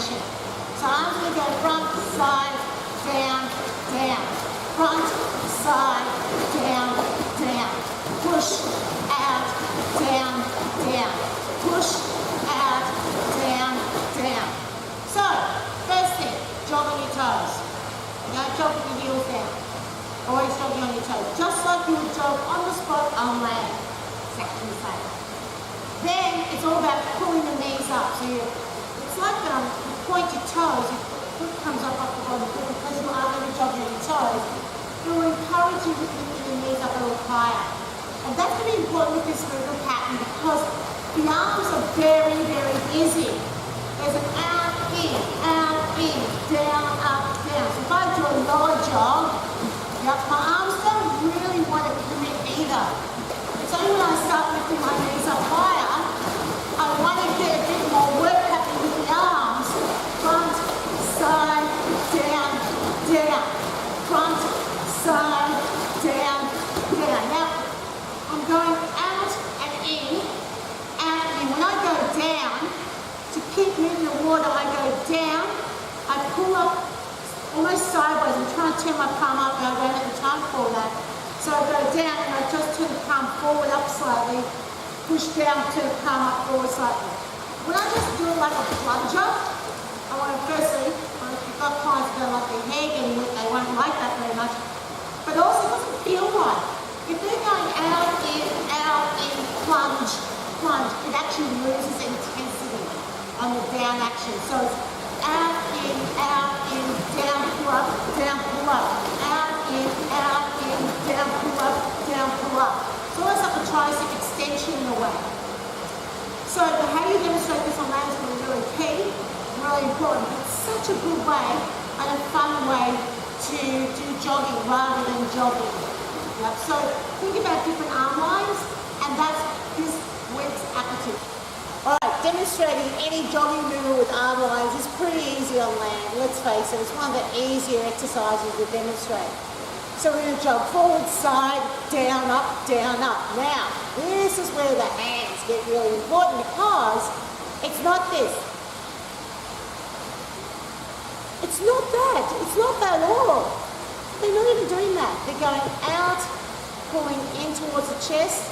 extension. So arms are going to go front, side, down, down. Front, side, down, down. Push, out, down, down. Push, out, down, down. So, first thing, jog on your toes. Don't jog with your heels down. Always jogging on your toes. Just like you would jog on the spot on land. Exactly the same. Then it's all about pulling the knees up. So it's like you point your toes, your foot comes up off the bottom because you are going to jog on your toes. It will encourage you to lift your knees up a little higher. And that's going to be important with this movement pattern because the arms are very, very busy. There's an out, in, down, up, down. So if I do a lower jog, my arms don't really want to commit either. It's only when I start lifting my knees up higher, I want to get a bit more work happening with the arms. Front, side, down, down. Front, side, down, down. Now, I'm going out and in, out and in. When I go down, to keep moving the water, I go down, I pull up almost sideways. I'm trying to turn my palm up and I don't have the time for that. So I go down and I just turn the palm forward up slightly, push down, turn the palm up forward slightly. When I just do it like a plunger, I want to firstly, if you've got clients that don't like their hair getting wet, they won't like that very much. But also it doesn't feel right. If they're going out, in, plunge, plunge, it actually loses intensity on the down action. So it's out, in, down, pull up, down, pull up. Out, in, down, pull up, down, pull up. It's almost like a tricep extension in a way. So how you demonstrate this on land is going to be really key, really important. It's such a good way and a fun way to do jogging rather than jogging. Yep. So think about different arm lines, and that's this week's activity. Alright, demonstrating any jogging movement with arm lines is pretty easy on land, let's face it. It's one of the easier exercises to demonstrate. So we're going to jog forward, side, down, up, down, up. Now, this is where the hands get really important because it's not this. It's not that. It's not that at all. They're not even doing that. They're going out, pulling in towards the chest,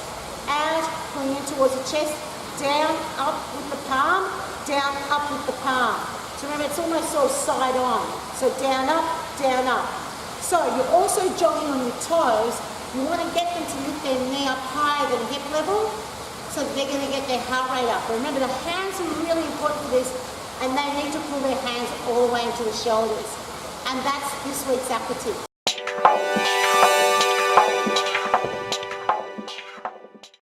out, pulling in towards the chest, down, up with the palm, down, up with the palm. So remember, it's almost sort of side on. So down, up, down, up. So you're also jogging on your toes. You want to get them to lift their knee up higher than hip level so that they're going to get their heart rate up. But remember, the hands are really important for this, and they need to pull their hands all the way into the shoulders. And that's this week's activity.